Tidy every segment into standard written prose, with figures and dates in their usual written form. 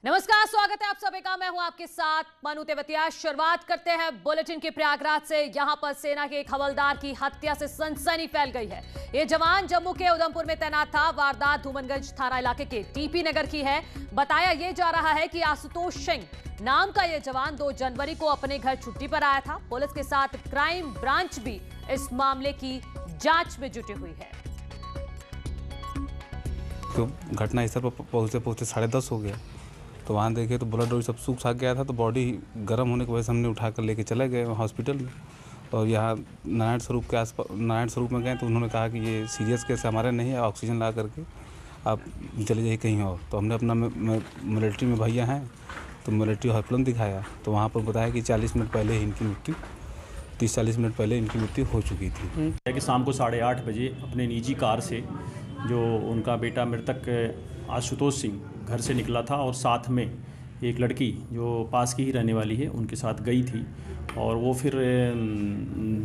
नमस्कार, स्वागत है आप सभी का। मैं हूं आपके साथ मनु तेवतिया। शुरुआत करते हैं बुलेटिन के प्रयागराज से। यहां पर सेना के एक हवलदार की हत्या से सनसनी फैल गई है। ये जवान जम्मू के उधमपुर में तैनात था। वारदात धूमनगंज थाना इलाके के टीपी नगर की है। बताया ये जा रहा है कि आशुतोष सिंह नाम का ये जवान 2 जनवरी को अपने घर छुट्टी पर आया था। पुलिस के साथ क्राइम ब्रांच भी इस मामले की जांच में जुटी हुई है। तो घटना स्थल पर पहुंचते 10:30 हो गया। तो वहाँ देखे तो ब्लड सब सूख साख गया था। तो बॉडी गर्म होने की वजह से हमने उठा कर लेके चले गए हॉस्पिटल में। और यहाँ नारायण स्वरूप के आसपास नारायण स्वरूप में गए तो उन्होंने कहा कि ये सीरियस केस हमारे नहीं है, ऑक्सीजन ला करके आप चले जाइए कहीं और। तो हमने अपना मिलिट्री में भैया हैं तो मिलिट्री हॉस्पिटल दिखाया। तो वहाँ पर बताया कि 40 मिनट पहले इनकी मृत्यु 30-40 मिनट पहले इनकी मृत्यु हो चुकी थी। कि शाम को 8:30 बजे अपने निजी कार से जो उनका बेटा मृतक आशुतोष सिंह घर से निकला था और साथ में एक लड़की जो पास की ही रहने वाली है उनके साथ गई थी। और वो फिर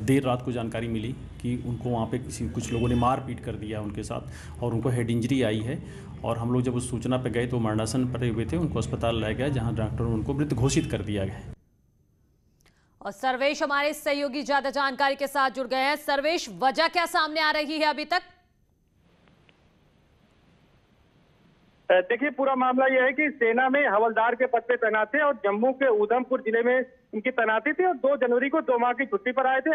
देर रात को जानकारी मिली कि उनको वहाँ पे कुछ लोगों ने मार पीट कर दिया उनके साथ और उनको हेड इंजरी आई है। और हम लोग जब उस सूचना पर गए तो मरणासन पड़े हुए थे, उनको अस्पताल लाया गया जहाँ डॉक्टर ने उनको मृत घोषित कर दिया गया। और सर्वेश हमारे सहयोगी ज्यादा जानकारी के साथ जुड़ गए हैं। सर्वेश, वजह क्या सामने आ रही है अभी तक? देखिए, पूरा मामला यह है कि सेना में हवलदार के पद पे तैनात थे और जम्मू के उधमपुर जिले में इनकी तैनाती थी और 2 जनवरी को 2 माह की छुट्टी पर आए थे।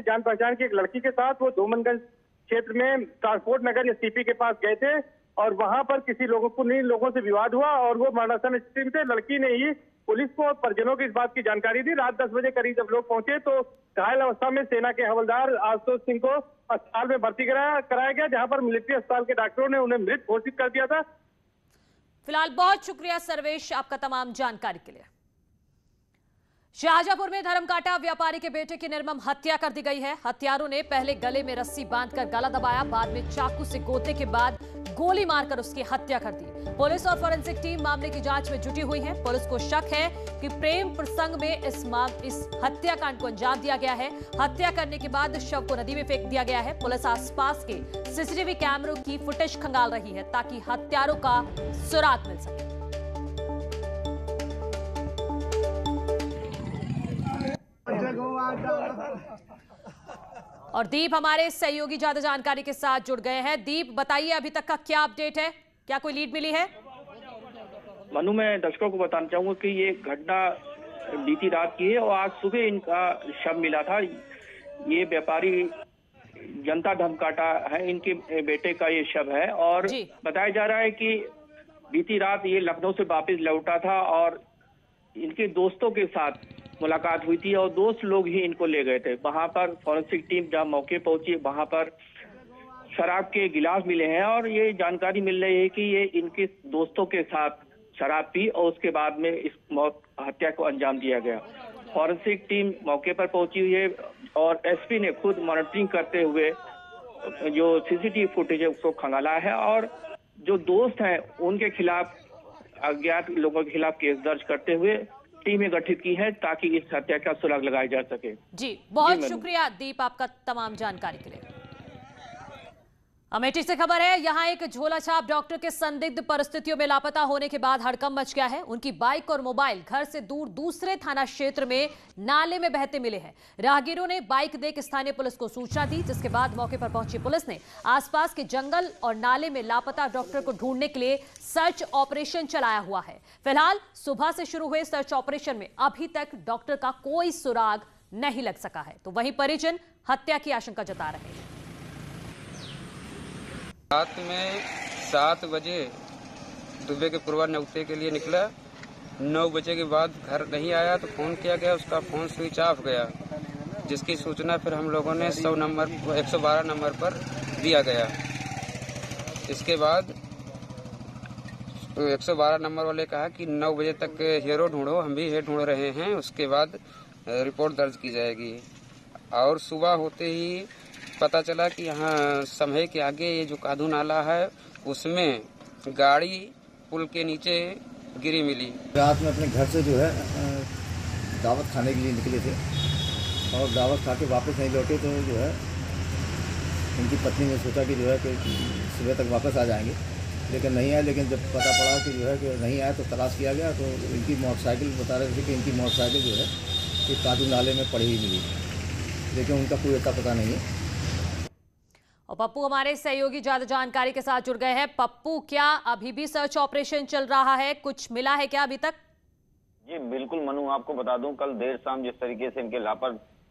जान पहचान की एक लड़की के साथ वो धूमनगंज क्षेत्र में ट्रांसपोर्ट नगर या सीपी के पास गए थे और वहां पर किसी लोगों से विवाद हुआ और वो मरणासन स्थिति में थे। लड़की ने ही पुलिस को और परिजनों को इस बात की जानकारी दी। रात 10 बजे करीब जब लोग पहुंचे तो घायल अवस्था में सेना के हवलदार आशुतोष सिंह को अस्पताल में भर्ती कराया गया, जहां पर मिलिट्री अस्पताल के डॉक्टरों ने उन्हें मृत घोषित कर दिया था। फिलहाल बहुत शुक्रिया सर्वेश आपका तमाम जानकारी के लिए। शाहजहांपुर में धर्मकांटा व्यापारी के बेटे की निर्मम हत्या कर दी गई है। हत्यारों ने पहले गले में रस्सी बांधकर गला दबाया, बाद में चाकू से गोदने के बाद गोली मारकर उसकी हत्या कर दी। पुलिस और फॉरेंसिक टीम मामले की जांच में जुटी हुई है। पुलिस को शक है कि प्रेम प्रसंग में इस हत्याकांड को अंजाम दिया गया है। हत्या करने के बाद शव को नदी में फेंक दिया गया है। पुलिस आसपास के सीसीटीवी कैमरों की फुटेज खंगाल रही है ताकि हत्यारों का सुराग मिल सके। और दीप हमारे सहयोगी ज्यादा जानकारी के साथ जुड़ गए हैं। दीप, बताइए अभी तक का क्या अपडेट है, क्या कोई लीड मिली है? मनु, मैं दर्शकों को बताना चाहूंगा कि ये घटना बीती रात की है और आज सुबह इनका शव मिला था। ये व्यापारी जनता धर्मकांटा है, इनके बेटे का ये शव है और बताया जा रहा है कि बीती रात ये लखनऊ से वापस लौटा था और इनके दोस्तों के साथ मुलाकात हुई थी और दोस्त लोग ही इनको ले गए थे। वहां पर फॉरेंसिक टीम जहां मौके पहुंची वहां पर शराब के गिलास मिले हैं और ये जानकारी मिल रही है कि ये इनके दोस्तों के साथ शराब पी और उसके बाद में इस हत्या को अंजाम दिया गया। फॉरेंसिक टीम मौके पर पहुंची हुई है और एसपी ने खुद मॉनिटरिंग करते हुए जो सीसीटीवी फुटेज है उसको खंगाला है और जो दोस्त हैं उनके खिलाफ अज्ञात लोगों के खिलाफ केस दर्ज करते हुए टीमें गठित की है ताकि इस हत्या का सुराग लगाया जा सके। जी, बहुत शुक्रिया दीप आपका तमाम जानकारी के लिए। अमेठी से खबर है, यहां एक झोलाछाप डॉक्टर के संदिग्ध परिस्थितियों में लापता होने के बाद हड़कंप मच गया है। उनकी बाइक और मोबाइल घर से दूर दूसरे थाना क्षेत्र में नाले में बहते मिले हैं। राहगीरों ने बाइक देख स्थानीय पुलिस को सूचना दी, जिसके बाद मौके पर पहुंची पुलिस ने आसपास के जंगल और नाले में लापता डॉक्टर को ढूंढने के लिए सर्च ऑपरेशन चलाया हुआ है। फिलहाल सुबह से शुरू हुए सर्च ऑपरेशन में अभी तक डॉक्टर का कोई सुराग नहीं लग सका है। तो वहीं परिजन हत्या की आशंका जता रहे हैं। रात में 7 बजे दुबे के पूर्वा न्योते के लिए निकला। 9 बजे के बाद घर नहीं आया तो फोन किया गया, उसका फोन स्विच ऑफ गया, जिसकी सूचना फिर हम लोगों ने 112 नंबर पर दिया गया। इसके बाद 112 नंबर वाले कहा कि 9 बजे तक हीरो ढूंढो, हम भी हीरो ढूंढ रहे हैं, उसके बाद रिपोर्ट दर्ज की जाएगी। और सुबह होते ही पता चला कि यहाँ समहे के आगे ये जो कादू नाला है उसमें गाड़ी पुल के नीचे गिरी मिली। रात में अपने घर से जो है दावत खाने के लिए निकले थे और दावत खा के वापस नहीं लौटे तो जो है उनकी पत्नी ने सोचा कि जो है कि सुबह तक वापस आ जाएंगे लेकिन नहीं आया। लेकिन जब पता पड़ा कि जो है कि नहीं आया तो तलाश किया गया, तो इनकी मोटरसाइकिल बता रहे थे कि इनकी मोटरसाइकिल जो है कि कादू नाले में पड़ी हुई मिली, लेकिन उनका कोई अता पता नहीं है। और पप्पू हमारे सहयोगी ज्यादा जानकारी के साथ जुड़ गए हैं। पप्पू, क्या अभी भी सर्च ऑपरेशन चल रहा है? कुछ मिला है क्या अभी तक? जी बिल्कुल मनु, आपको बता दूं, कल देर शाम जिस तरीके से इनके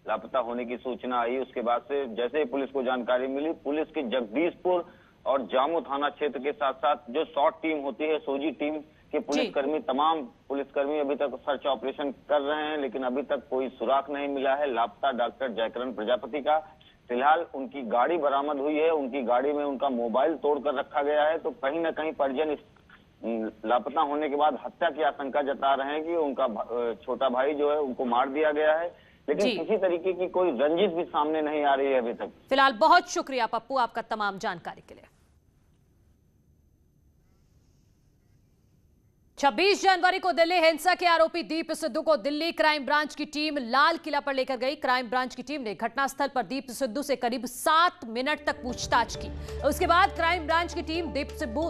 लापता होने की सूचना आई, उसके बाद से जैसे ही पुलिस को जानकारी मिली, पुलिस की जगदीशपुर और जामू थाना क्षेत्र के साथ साथ जो शॉर्ट टीम होती है, सोजी टीम के पुलिसकर्मी, तमाम पुलिसकर्मी अभी तक सर्च ऑपरेशन कर रहे हैं, लेकिन अभी तक कोई सुराग नहीं मिला है लापता डॉक्टर जयकरण प्रजापति का। फिलहाल उनकी गाड़ी बरामद हुई है, उनकी गाड़ी में उनका मोबाइल तोड़कर रखा गया है। तो कहीं ना कहीं परिजन इस लापता होने के बाद हत्या की आशंका जता रहे हैं कि उनका छोटा भाई जो है उनको मार दिया गया है, लेकिन किसी तरीके की कोई रंजिश भी सामने नहीं आ रही है अभी तक। फिलहाल बहुत शुक्रिया पप्पू आपका तमाम जानकारी के लिए। 26 जनवरी को दिल्ली हिंसा के आरोपी दीप सिद्धू को दिल्ली क्राइम ब्रांच की टीम लाल किला पर लेकर गई। क्राइम ब्रांच की टीम ने घटनास्थल पर दीप सिद्धू से करीब 7 मिनट तक पूछताछ की। उसके बाद क्राइम ब्रांच की टीम दीप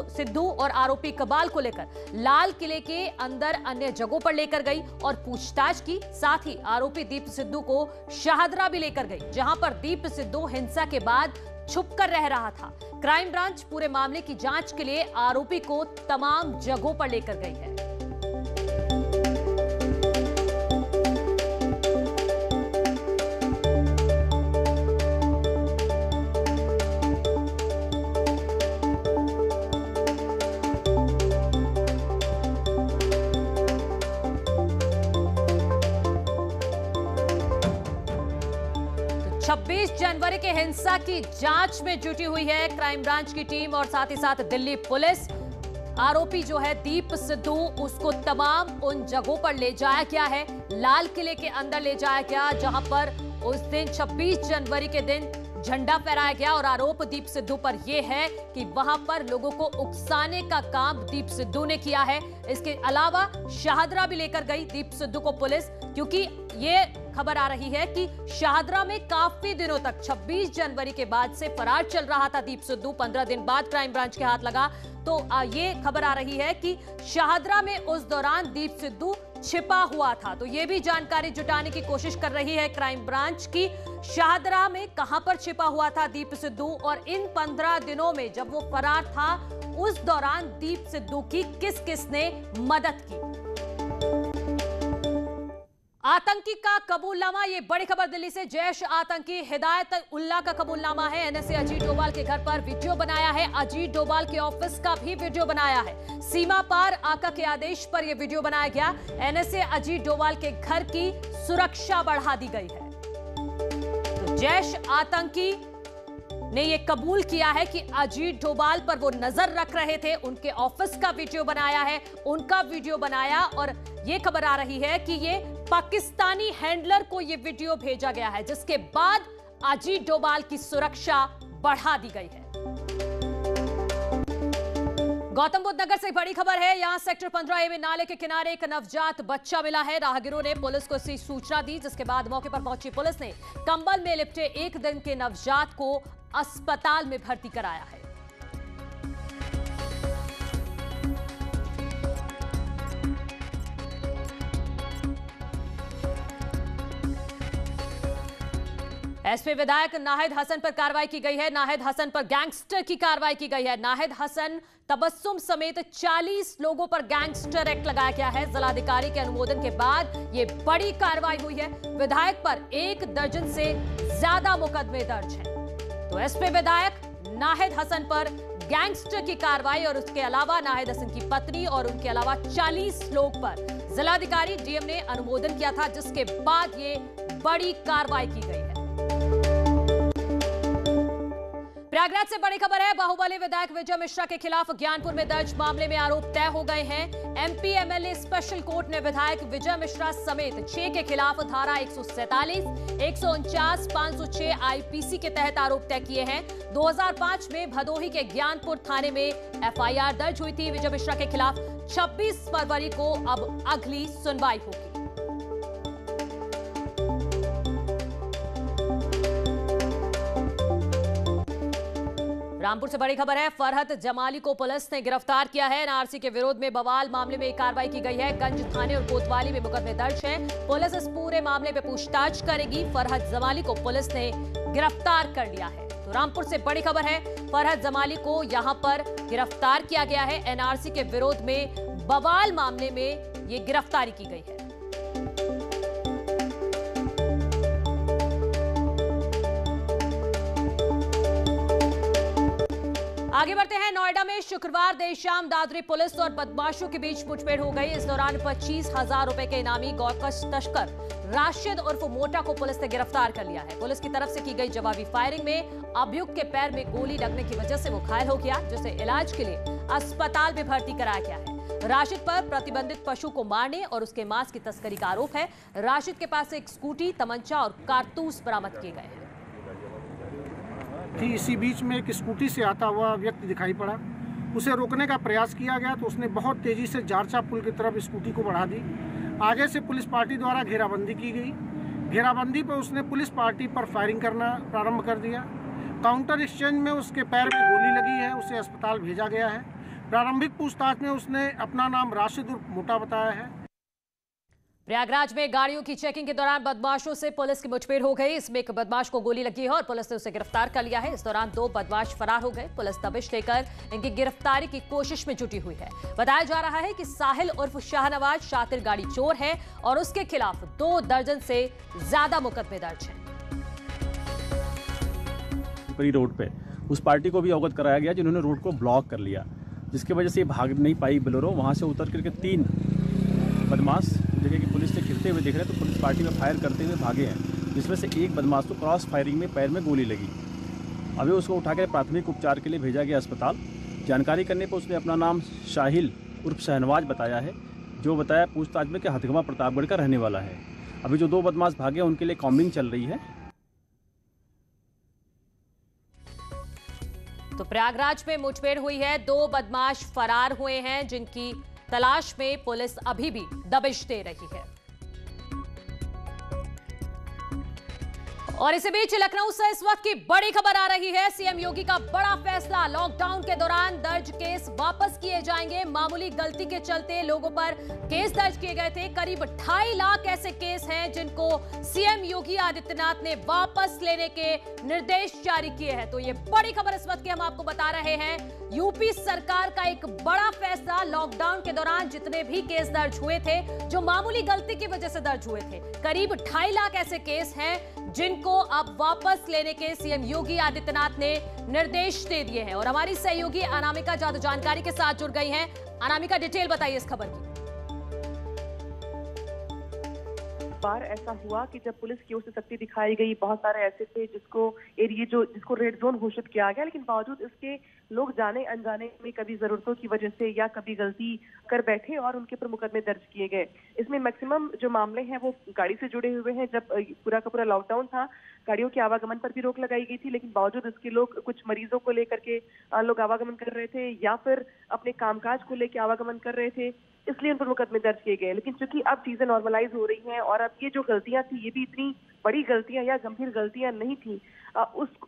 सिद्धू और आरोपी इकबाल को लेकर लाल किले के अंदर अन्य जगहों पर लेकर गई और पूछताछ की। साथ ही आरोपी दीप सिद्धू को शाहदरा भी लेकर गई, जहां पर दीप सिद्धू हिंसा के बाद छुपकर रह रहा था। क्राइम ब्रांच पूरे मामले की जांच के लिए आरोपी को तमाम जगहों पर लेकर गई है। तो 26 जनवरी के हिंसा की जांच में जुटी हुई है क्राइम ब्रांच की टीम और साथ ही साथ दिल्ली पुलिस। आरोपी जो है दीप सिद्धू, उसको तमाम उन जगहों पर ले जाया गया है, लाल किले के अंदर ले जाया गया जहां पर उस दिन 26 जनवरी के दिन झंडा फहराया गया। और आरोप दीप सिद्धू पर यह है कि वहां पर लोगों को उकसाने का काम दीप सिद्धू ने किया है। इसके अलावा शाहदरा भी लेकर गई दीप सिद्धू को पुलिस, क्योंकि ये खबर आ रही है कि शाहदरा में काफी दिनों तक 26 जनवरी के बाद से फरार चल रहा था दीप सिद्धू। 15 दिन बाद क्राइम ब्रांच के हाथ लगा, तो ये खबर आ रही है कि शाहदरा में उस दौरान दीप सिद्धू छिपा हुआ था। तो ये भी जानकारी जुटाने की कोशिश कर रही है क्राइम ब्रांच की, शाहदरा में कहां पर छिपा हुआ था दीप सिद्धू और इन 15 दिनों में जब वो फरार था उस दौरान दीप सिद्धू की किस किस ने मदद की। आतंकी का कबूलनामा, ये बड़ी खबर दिल्ली से। जैश आतंकी हिदायत उल्लाह का कबूलनामा है। एनएसए अजीत डोभाल के घर पर वीडियो बनाया है, अजीत डोभाल के ऑफिस का भी वीडियो बनाया है। सीमा पार आका के आदेश पर यह वीडियो बनाया गया। एनएसए अजीत डोभाल के घर की सुरक्षा बढ़ा दी गई है। तो जैश आतंकी ने यह कबूल किया है कि अजीत डोभाल पर वो नजर रख रहे थे, उनके ऑफिस का वीडियो बनाया है, उनका वीडियो बनाया। और यह खबर आ रही है कि ये पाकिस्तानी हैंडलर को यह वीडियो भेजा गया है, जिसके बाद अजीत डोभाल की सुरक्षा बढ़ा दी गई है। गौतम बुद्ध नगर से बड़ी खबर है। यहां सेक्टर 15A में नाले के किनारे एक नवजात बच्चा मिला है। राहगीरों ने पुलिस को इसकी सूचना दी, जिसके बाद मौके पर पहुंची पुलिस ने कंबल में लिपटे 1 दिन के नवजात को अस्पताल में भर्ती कराया है। एसपी विधायक नाहिद हसन पर कार्रवाई की गई है। नाहिद हसन पर गैंगस्टर की कार्रवाई की गई है। नाहिद हसन, तबस्सुम समेत 40 लोगों पर गैंगस्टर एक्ट लगाया गया है। जिलाधिकारी के अनुमोदन के बाद यह बड़ी कार्रवाई हुई है। विधायक पर 1 दर्जन से ज्यादा मुकदमे दर्ज हैं। तो एसपी विधायक नाहिद हसन पर गैंगस्टर की कार्रवाई और उसके अलावा नाहिद हसन की पत्नी और उनके अलावा 40 लोग पर जिलाधिकारी डीएम ने अनुमोदन किया था, जिसके बाद ये बड़ी कार्रवाई की गई है। प्रयागराज से बड़ी खबर है। बाहुबली विधायक विजय मिश्रा के खिलाफ ज्ञानपुर में दर्ज मामले में आरोप तय हो गए हैं। एमपी एमएलए स्पेशल कोर्ट ने विधायक विजय मिश्रा समेत 6 के खिलाफ धारा 147, 149, 506 आईपीसी के तहत आरोप तय किए हैं। 2005 में भदोही के ज्ञानपुर थाने में एफआईआर दर्ज हुई थी विजय मिश्रा के खिलाफ। 26 फरवरी को अब अगली सुनवाई होगी। रामपुर से बड़ी खबर है। फरहत जमाली को पुलिस ने गिरफ्तार किया है। एनआरसी के विरोध में बवाल मामले में कार्रवाई की गई है। गंज थाने और कोतवाली में मुकदमे दर्ज है। पुलिस इस पूरे मामले में पूछताछ करेगी। फरहत जमाली को पुलिस ने गिरफ्तार कर लिया है। तो रामपुर से बड़ी खबर है, फरहत जमाली को यहां पर गिरफ्तार किया गया है। एनआरसी के विरोध में बवाल मामले में ये गिरफ्तारी की गई है। आगे बढ़ते हैं। नोएडा में शुक्रवार देर शाम दादरी पुलिस और बदमाशों के बीच मुठभेड़ हो गई। इस दौरान 25,000 रुपए के इनामी गौकश तस्कर राशिद उर्फ मोटा को पुलिस ने गिरफ्तार कर लिया है। पुलिस की तरफ से की गई जवाबी फायरिंग में अभियुक्त के पैर में गोली लगने की वजह से वो घायल हो गया, जिसे इलाज के लिए अस्पताल में भर्ती कराया गया है। राशिद पर प्रतिबंधित पशु को मारने और उसके मांस की तस्करी का आरोप है। राशिद के पास एक स्कूटी, तमंचा और कारतूस बरामद किए गए हैं। इसी बीच में एक स्कूटी से आता हुआ व्यक्ति दिखाई पड़ा। उसे रोकने का प्रयास किया गया तो उसने बहुत तेजी से जारचा पुल की तरफ स्कूटी को बढ़ा दी। आगे से पुलिस पार्टी द्वारा घेराबंदी की गई। घेराबंदी पर उसने पुलिस पार्टी पर फायरिंग करना प्रारंभ कर दिया। काउंटर एक्सचेंज में उसके पैर में गोली लगी है। उसे अस्पताल भेजा गया है। प्रारंभिक पूछताछ में उसने अपना नाम राशिद उर्फ मोटा बताया है। प्रयागराज में गाड़ियों की चेकिंग के दौरान बदमाशों से पुलिस की मुठभेड़ हो गई। इसमें एक बदमाश को गोली लगी है और पुलिस ने उसे गिरफ्तार कर लिया है। इस दौरान 2 बदमाश फरार हो गए। पुलिस दबिश लेकर इनकी गिरफ्तारी की कोशिश में जुटी हुई है। बताया जा रहा है कि साहिल उर्फ शाहनवाज शातिर गाड़ी चोर है और उसके खिलाफ 2 दर्जन से ज्यादा मुकदमे दर्ज हैं। रोड पे उस पार्टी को भी अवगत कराया गया जिन्होंने रोड को ब्लॉक कर लिया, जिसकी वजह से भाग नहीं पाई बोलेरो। वहां से उतर करके 3 बदमाश जगह की पुलिस से खिलते हुए दिख रहे तो पुलिस पार्टी में फायर करते हुए भागे हैं, जिसमें से एक बदमाश को क्रॉस फायरिंग में पैर में गोली लगी। अभी उसको उठाकर प्राथमिक उपचार के लिए भेजा गया अस्पताल। जानकारी करने पर उसने अपना नाम साहिल उर्फ शहनवाज बताया है, जो बताया पूछताछ में कि हथगवा प्रतापगढ़ का रहने वाला है। अभी जो 2 बदमाश भागे उनके लिए कॉम्बिंग चल रही है। तो प्रयागराज में मुठभेड़ हुई है। 2 बदमाश फरार हुए हैं, जिनकी तलाश में पुलिस अभी भी दबिश दे रही है। और इसी बीच लखनऊ से इस वक्त की बड़ी खबर आ रही है। सीएम योगी का बड़ा फैसला, लॉकडाउन के दौरान दर्ज केस वापस किए जाएंगे। मामूली गलती के चलते लोगों पर केस दर्ज किए गए थे। करीब 2.5 लाख ऐसे केस हैं जिनको सीएम योगी आदित्यनाथ ने वापस लेने के निर्देश जारी किए हैं। तो ये बड़ी खबर इस वक्त की हम आपको बता रहे हैं। यूपी सरकार का एक बड़ा फैसला, लॉकडाउन के दौरान जितने भी केस दर्ज हुए थे जो मामूली गलती की वजह से दर्ज हुए थे, करीब 2.5 लाख ऐसे केस हैं जिनको अब वापस लेने के सीएम योगी आदित्यनाथ ने निर्देश दे दिए हैं। और हमारी सहयोगी अनामिका जादू जानकारी के साथ जुड़ गई हैं। अनामिका, डिटेल बताइए इस खबर की। बार ऐसा हुआ कि जब पुलिस की ओर से सख्ती दिखाई गई, बहुत सारे ऐसे थे जिसको रेड जोन घोषित किया गया, लेकिन बावजूद इसके लोग जाने अनजाने में कभी जरूरतों की वजह से या कभी गलती कर बैठे और उनके ऊपर मुकदमे दर्ज किए गए। इसमें मैक्सिमम जो मामले हैं वो गाड़ी से जुड़े हुए हैं। जब पूरा का पूरा लॉकडाउन था, गाड़ियों के आवागमन पर भी रोक लगाई गई थी, लेकिन बावजूद इसके लोग कुछ मरीजों को लेकर के लोग आवागमन कर रहे थे या फिर अपने कामकाज को लेकर आवागमन कर रहे थे, इसलिए उन पर मुकदमे दर्ज किए गए। लेकिन चूंकि अब चीजें नॉर्मलाइज हो रही हैं और अब ये जो गलतियां थी ये भी इतनी बड़ी गलतियां या गंभीर गलतियां नहीं थी,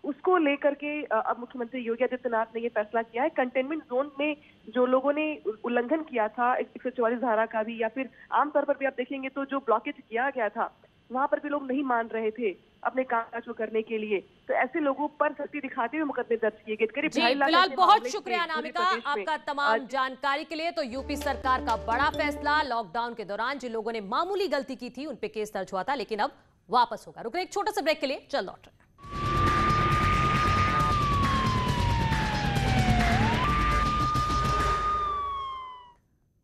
उसको लेकर के अब मुख्यमंत्री योगी आदित्यनाथ ने ये फैसला किया है। कंटेनमेंट जोन में जो लोगों ने उल्लंघन किया था 144 धारा का भी, या फिर आमतौर पर भी आप देखेंगे तो जो ब्लॉकेज किया गया था वहां पर भी लोग नहीं मान रहे थे अपने कामकाज को करने के लिए, तो ऐसे लोगों पर सख्ती दिखाते हुए मुकदमे दर्ज किए गए। करीब 2.5 लाख। फिलहाल बहुत शुक्रिया अनामिका आपका तमाम जानकारी के लिए। तो यूपी सरकार का बड़ा फैसला, लॉकडाउन के दौरान जिन लोगों ने मामूली गलती की थी उन पे केस दर्ज हुआ था, लेकिन अब वापस होगा। रुक एक छोटा सा ब्रेक के लिए, चल लौट रहे हैं।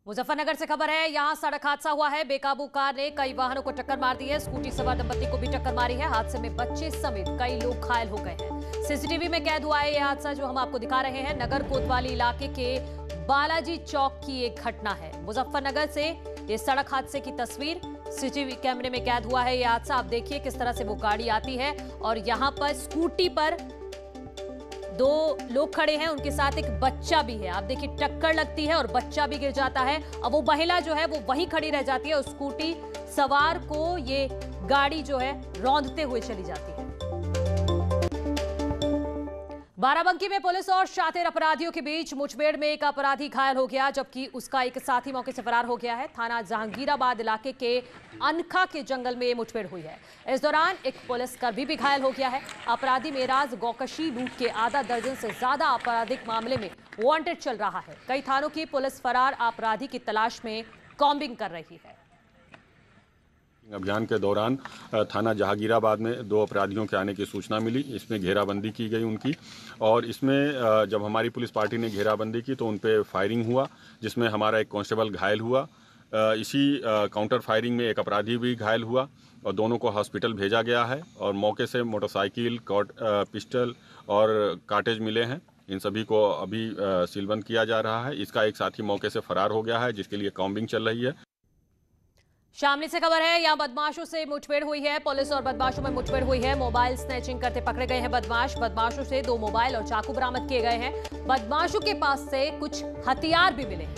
मुजफ्फरनगर से खबर है, यहां सड़क हादसा हुआ है। बेकाबू कार ने कई वाहनों को टक्कर मार दी है। स्कूटी सवार दंपत्ति को भी टक्कर मारी है। हादसे में बच्चे समेत कई लोग घायल हो गए हैं। सीसीटीवी में कैद हुआ है यह हादसा जो हम आपको दिखा रहे हैं। नगर कोतवाली इलाके के बालाजी चौक की एक घटना है। मुजफ्फरनगर से ये सड़क हादसे की तस्वीर सीसीटीवी कैमरे में कैद हुआ है। यह हादसा आप देखिए किस तरह से वो गाड़ी आती है और यहाँ पर स्कूटी पर 2 लोग खड़े हैं, उनके साथ एक बच्चा भी है। आप देखिए टक्कर लगती है और बच्चा भी गिर जाता है। अब वो महिला जो है वो वहीं खड़ी रह जाती है और स्कूटी सवार को ये गाड़ी जो है रौंदते हुए चली जाती है। बाराबंकी में पुलिस और शातिर अपराधियों के बीच मुठभेड़ में एक अपराधी घायल हो गया, जबकि उसका एक साथी मौके से फरार हो गया है। थाना जहांगीराबाद इलाके के अनखा के जंगल में ये मुठभेड़ हुई है। इस दौरान एक पुलिसकर्मी भी घायल हो गया है। अपराधी मेराज गौकशी लूट के आधा दर्जन से ज्यादा आपराधिक मामले में वांटेड चल रहा है। कई थानों की पुलिस फरार अपराधी की तलाश में कॉम्बिंग कर रही है। अभियान के दौरान थाना जहांगीराबाद में 2 अपराधियों के आने की सूचना मिली। इसमें घेराबंदी की गई उनकी, और इसमें जब हमारी पुलिस पार्टी ने घेराबंदी की तो उन पे फायरिंग हुआ, जिसमें हमारा एक कांस्टेबल घायल हुआ। इसी काउंटर फायरिंग में एक अपराधी भी घायल हुआ और दोनों को हॉस्पिटल भेजा गया है। और मौके से मोटरसाइकिल, पिस्टल और कार्टेज मिले हैं। इन सभी को अभी सीलबंद किया जा रहा है। इसका एक साथी मौके से फरार हो गया है, जिसके लिए कॉम्बिंग चल रही है। शामली से खबर है, यहां बदमाशों से मुठभेड़ हुई है। पुलिस और बदमाशों में मुठभेड़ हुई है। मोबाइल स्नैचिंग करते पकड़े गए हैं बदमाशों से 2 मोबाइल और चाकू बरामद किए गए हैं। बदमाशों के पास से कुछ हथियार भी मिले हैं।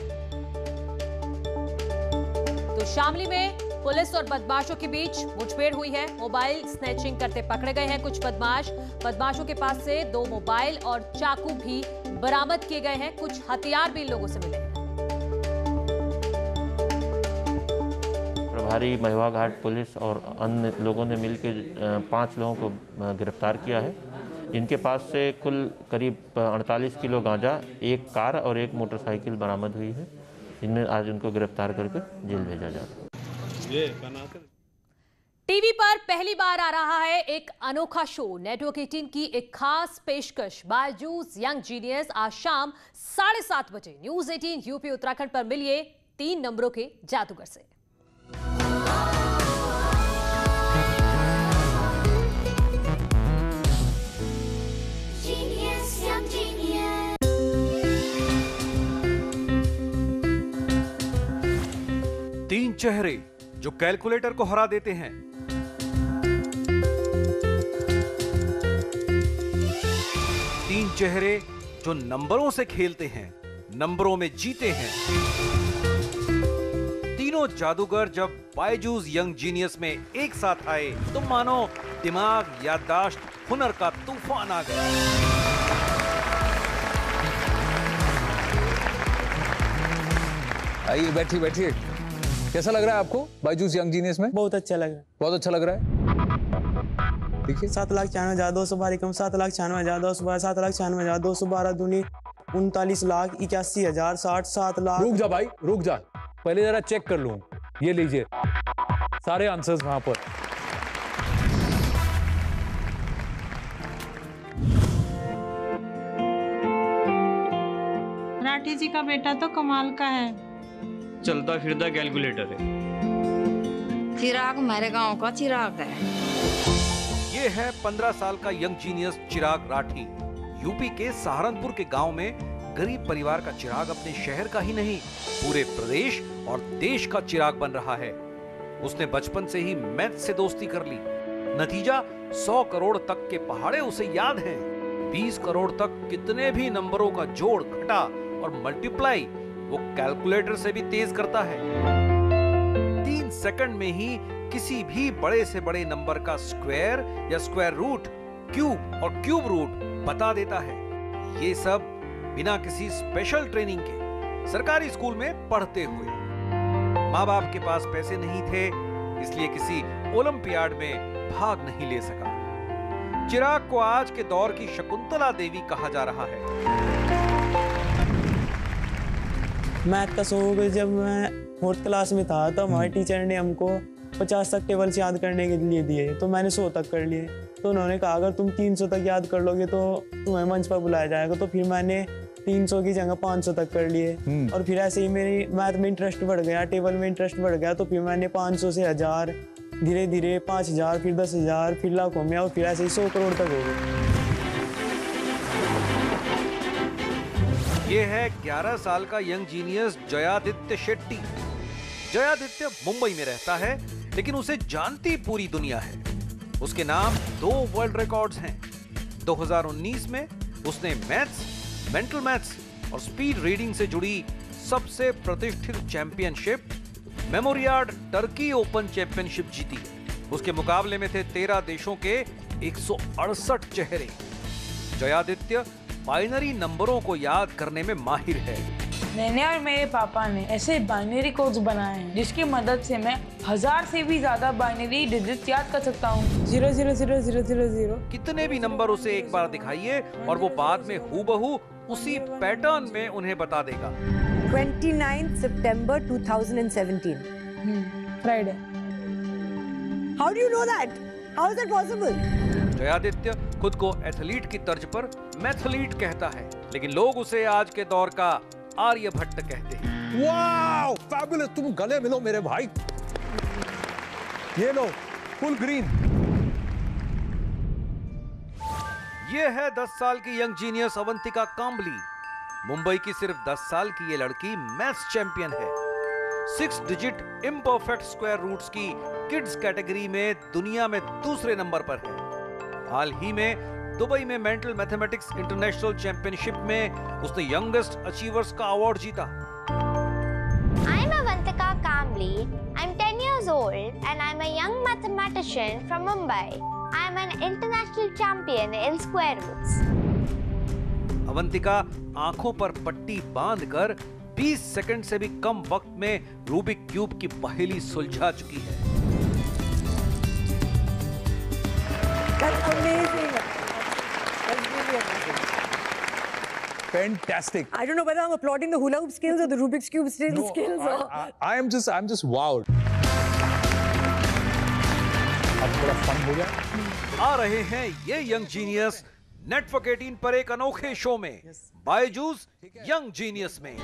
तो शामली में पुलिस और बदमाशों के बीच मुठभेड़ हुई है। मोबाइल स्नैचिंग करते पकड़े गए हैं कुछ बदमाशों के पास से 2 मोबाइल और चाकू भी बरामद किए गए हैं। कुछ हथियार भी इन लोगों से मिले हैं। प्रभारी महुआ घाट पुलिस और अन्य लोगों ने मिलकर 5 लोगों को गिरफ्तार किया है। इनके पास से कुल करीब 48 किलो गांजा, 1 कार और 1 मोटरसाइकिल बरामद हुई है। इनमें आज उनको गिरफ्तार करके जेल भेजा जा रहा है। टीवी पर पहली बार आ रहा है एक अनोखा शो। नेटवर्क 18 की एक खास पेशकश बायजूस यंग जीनियस। आज शाम 7:30 बजे न्यूज 18 यूपी उत्तराखंड पर मिलिए 3 नंबरों के जादूगर से। तीन चेहरे जो कैलकुलेटर को हरा देते हैं। तीन चेहरे जो नंबरों से खेलते हैं, नंबरों में जीते हैं। तीनों जादूगर जब बायजूस यंग जीनियस में एक साथ आए तो मानो दिमाग, याददाश्त, हुनर का तूफान आ गया। आइए, बैठिए। कैसा लग रहा है आपको बायजूस यंग जीनियस में? बहुत अच्छा लग रहा है। बहुत अच्छा लग रहा है। देखिए 7,91,212 7,91,212 7,91,212 दूनी 39,81,000 7 लाख। रुक जा भाई, रुक जा, पहले जरा चेक कर लूं। ये लीजिए सारे आंसर्स वहां पर। राठी जी का बेटा तो कमाल का है, चलता फिरता कैलकुलेटर है। चिराग मेरे गांव का चिराग है। ये है 15 साल का यंग जीनियस चिराग राठी। यूपी के सहारनपुर के गांव में गरीब परिवार का चिराग अपने शहर का ही नहीं, पूरे प्रदेश और देश का चिराग बन रहा है। उसने बचपन से ही मैथ से दोस्ती कर ली। नतीजा 100 करोड़ तक के पहाड़े उसे याद हैं। 20 करोड़ तक कितने भी नंबरों का जोड़, घटा और मल्टीप्लाई वो कैलकुलेटर से भी तेज करता है। 3 सेकंड में ही किसी भी बड़े से बड़े नंबर का स्क्वायर या स्क्वायर रूट, क्यूब और क्यूब रूट बता देता है। ये सब बिना किसी स्पेशल ट्रेनिंग के सरकारी स्कूल में पढ़ते हुए। माँ बाप के पास पैसे नहीं थे, इसलिए किसी ओलंपियाड में भाग नहीं ले सका। चिराग को आज के दौर की शकुंतला देवी कहा जा रहा है। मैथ का शौक जब मैं 4th क्लास में था तो हमारे टीचर ने हमको 50 तक टेबल्स याद करने के लिए दिए, तो मैंने 100 तक कर लिए। तो उन्होंने कहा अगर तुम 300 तक याद कर लोगे तो तुम्हें मंच पर बुलाया जाएगा। तो फिर मैंने 300 की जगह 500 तक कर लिए। और फिर ऐसे ही मेरी मैथ में इंटरेस्ट बढ़ गया, टेबल में इंटरेस्ट बढ़ गया। तो फिर मैंने 500 से 1000, धीरे धीरे 5000, फिर 10,000, फिर लाखों में, और फिर ऐसे ही 100 करोड़ तक हो गए। ये है 11 साल का यंग जीनियस जयादित्य शेट्टी। जयादित्य मुंबई में रहता है, लेकिन उसे जानती पूरी दुनिया है। उसके नाम 2 वर्ल्ड रिकॉर्ड्स हैं। 2019 में उसने मैथ्स, मेंटल मैथ्स और स्पीड रीडिंग से जुड़ी सबसे प्रतिष्ठित चैंपियनशिप मेमोरियाड टर्की ओपन चैंपियनशिप जीती। उसके मुकाबले में थे 13 देशों के 168 चेहरे। जयादित्य बाइनरी नंबरों को याद करने में माहिर है। मैंने और मेरे पापा ने ऐसे बाइनरी कोड्स बनाए हैं जिसकी मदद से मैं 1000 से भी ज्यादा बाइनरी डिजिट्स याद कर सकता हूँ। 000000। कितने भी नंबर उसे एक बार दिखाइए और वो बाद में हूबहू उसी पैटर्न में उन्हें बता देगा। 29 September 2017. Friday. How do you know that? How is that possible? Jayaditya खुद को एथलीट की तर्ज पर मैथलीट कहता है, लेकिन लोग उसे आज के दौर का आर्यभट्ट कहते हैं। वाओ, फैबुलस, तुम गले मिलो मेरे भाई। ये लो, फुल ग्रीन। ये है 10 साल की यंग जीनियस अवंतिका कांबली। मुंबई की सिर्फ 10 साल की ये लड़की मैथ्स चैंपियन है। 6 डिजिट इम्परफेक्ट स्क्वायर रूट्स की किड्स कैटेगरी में दुनिया में दूसरे नंबर पर है। हाल ही में दुबई में मेंटल मैथमेटिक्स इंटरनेशनल चैंपियनशिप में उसने यंगेस्ट अचीवर्स का अवार्ड जीता। I'm Avantika Kambli. I'm 10 years old and I'm a young mathematician from Mumbai. I'm an international champion in square roots. Avantika आंखों पर पट्टी बांधकर 20 सेकंड से भी कम वक्त में रूबिक क्यूब की पहेली सुलझा चुकी है। That's amazing. That's brilliant. Fantastic. I don't know whether I'm applauding the hula hoop skills or the Rubik's Cube skills. I'm just wowed. अब थोड़ा फन हो गया। आ रहे हैं ये यंग जीनियस नेटवर्क 18 पर एक अनोखे शो में, बायजूस यंग जीनियस में।